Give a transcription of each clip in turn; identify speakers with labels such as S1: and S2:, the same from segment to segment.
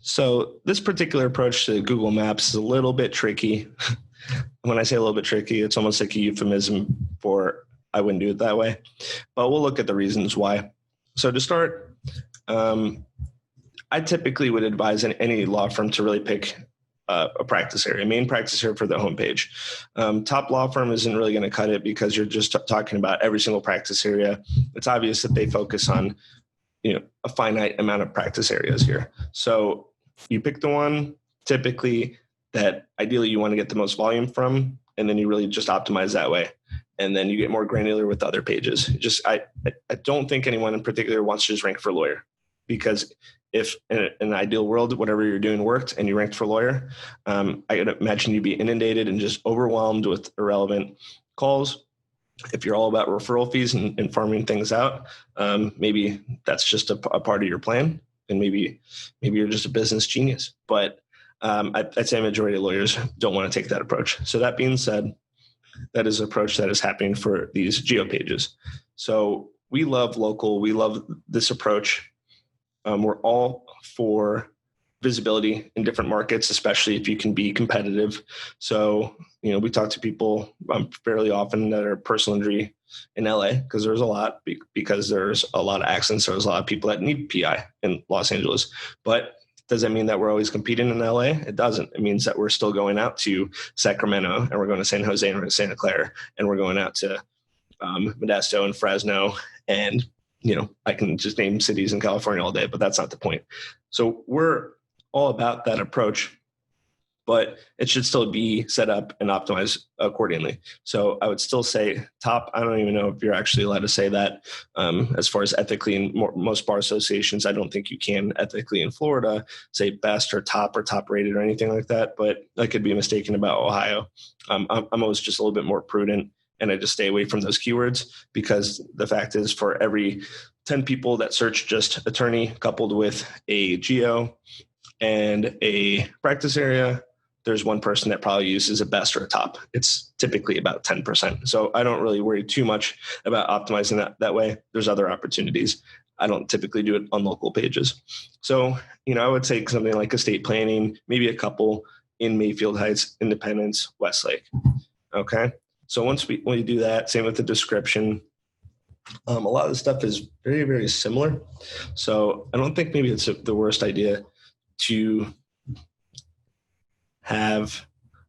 S1: So this particular approach to Google Maps is a little bit tricky. When I say a little bit tricky, it's almost like a euphemism for I wouldn't do it that way. But we'll look at the reasons why. So to start, I typically would advise any law firm to really pick a practice area, a main practice area for the homepage. Top law firm isn't really going to cut it because you're just talking about every single practice area. It's obvious that they focus on, a finite amount of practice areas here. So you pick the one typically that ideally you want to get the most volume from, and then you really just optimize that way. And then you get more granular with other pages. I don't think anyone in particular wants to just rank for lawyer, because if in an ideal world, whatever you're doing worked and you ranked for lawyer, I could imagine you'd be inundated and just overwhelmed with irrelevant calls. If you're all about referral fees and farming things out, maybe that's just a part of your plan, and maybe you're just a business genius. But I'd say a majority of lawyers don't want to take that approach. So that being said, that is an approach that is happening for these geo pages. So we love local. We love this approach. We're all for visibility in different markets, especially if you can be competitive. So, we talk to people fairly often that are personal injury in LA, because there's a lot, because there's a lot of accidents. There's a lot of people that need PI in Los Angeles. But does that mean that we're always competing in LA? It doesn't. It means that we're still going out to Sacramento, and we're going to San Jose, and we're going to Santa Clara, and we're going out to Modesto and Fresno. And, I can just name cities in California all day, but that's not the point. So we're all about that approach, but it should still be set up and optimized accordingly. So I would still say top. I don't even know if you're actually allowed to say that as far as ethically in most bar associations. I don't think you can ethically in Florida say best or top rated or anything like that, but I could be mistaken about Ohio. I'm always just a little bit more prudent, and I just stay away from those keywords, because the fact is, for every 10 people that search just attorney coupled with a geo and a practice area, there's one person that probably uses a best or a top. It's typically about 10%. So I don't really worry too much about optimizing that way. There's other opportunities. I don't typically do it on local pages. So, I would say something like estate planning, maybe a couple in Mayfield Heights, Independence, Westlake. Okay. So once we do that, same with the description. A lot of the stuff is very, very similar. So I don't think maybe it's the worst idea to have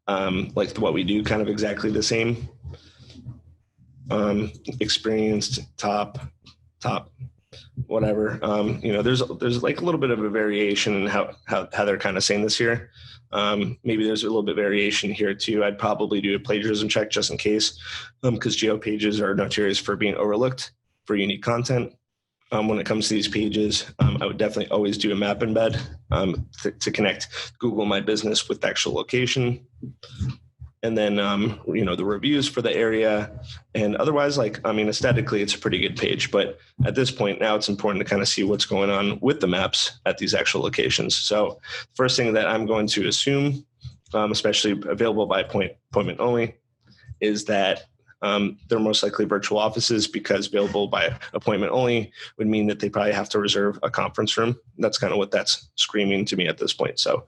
S1: like what we do kind of exactly the same. Experienced, top, whatever. There's like a little bit of a variation in how they're kind of saying this here. Maybe there's a little bit of variation here too. I'd probably do a plagiarism check just in case, because geo pages are notorious for being overlooked for unique content. When it comes to these pages, I would definitely always do a map embed to connect Google My Business with the actual location. And then, the reviews for the area. And otherwise, aesthetically, it's a pretty good page. But at this point, now it's important to kind of see what's going on with the maps at these actual locations. So first thing that I'm going to assume, especially available by appointment only, is that they're most likely virtual offices, because available by appointment only would mean that they probably have to reserve a conference room. That's kind of what that's screaming to me at this point. So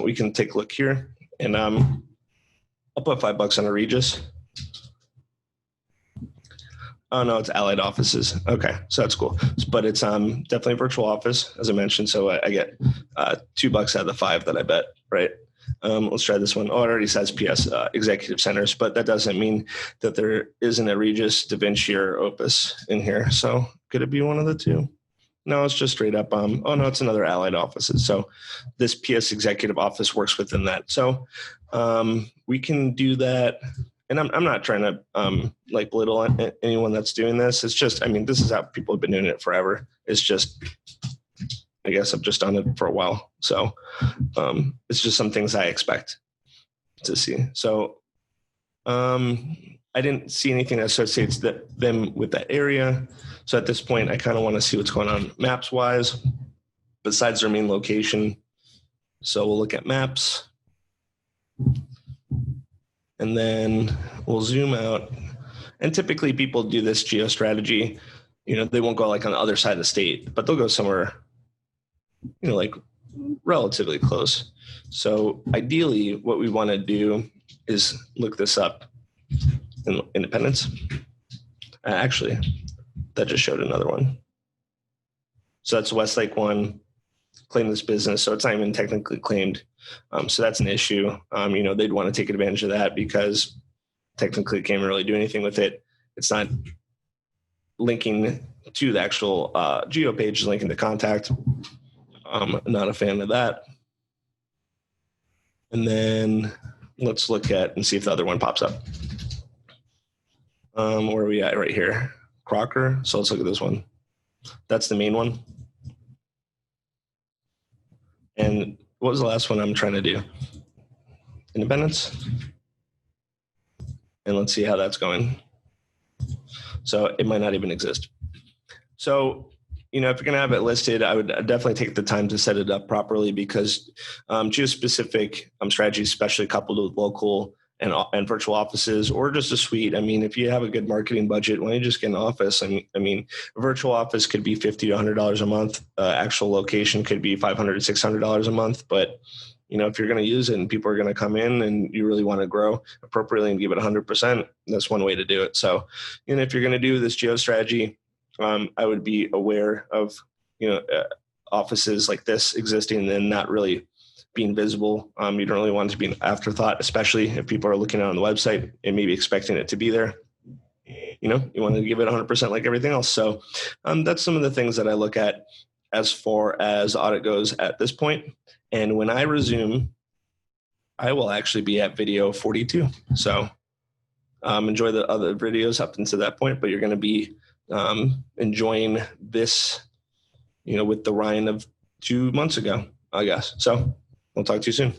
S1: we can take a look here, and I'll put $5 on a Regis. Oh no, it's Allied offices. Okay, so that's cool. But it's definitely a virtual office, as I mentioned. So I get $2 out of the 5 that I bet, right? Let's try this one. Oh, it already says PS executive centers, but that doesn't mean that there isn't a Regis, Da Vinci, or Opus in here. So could it be one of the two? No, it's just straight up. Oh no, it's another Allied offices. So this PS executive office works within that. So we can do that. And I'm not trying to belittle anyone that's doing this. It's just, this is how people have been doing it forever. It's just, I guess I've just done it for a while. So it's just some things I expect to see. So I didn't see anything that associates them with that area. So at this point, I kind of want to see what's going on maps wise, besides their main location. So we'll look at maps, and then we'll zoom out. And typically people do this geo strategy. They won't go like on the other side of the state, but they'll go somewhere, like relatively close. So ideally, what we want to do is look this up in Independence. Actually, that just showed another one. So that's Westlake one, claim this business. So it's not even technically claimed. So that's an issue. They'd want to take advantage of that because technically can't really do anything with it. It's not linking to the actual geo page, linking to contact. I'm not a fan of that. And then let's look at and see if the other one pops up. Where are we at right here? Crocker. So let's look at this one. That's the main one. And what was the last one I'm trying to do? Independence. And let's see how that's going. So it might not even exist. So, if you're going to have it listed, I would definitely take the time to set it up properly because geospecific strategies, especially coupled with local and virtual offices or just a suite. If you have a good marketing budget, why don't you just get an office? A virtual office could be $50 to $100 a month. Actual location could be $500 to $600 a month. But, if you're going to use it and people are going to come in and you really want to grow appropriately and give it 100%, that's one way to do it. So, if you're going to do this geo strategy, I would be aware of, offices like this existing and then not really being visible. You don't really want it to be an afterthought, especially if people are looking on the website and maybe expecting it to be there. You want to give it 100% like everything else. So that's some of the things that I look at as far as audit goes at this point. And when I resume, I will actually be at video 42. So enjoy the other videos up until that point, but you're going to be enjoying this, with the Ryan of 2 months ago, I guess. So we'll talk to you soon.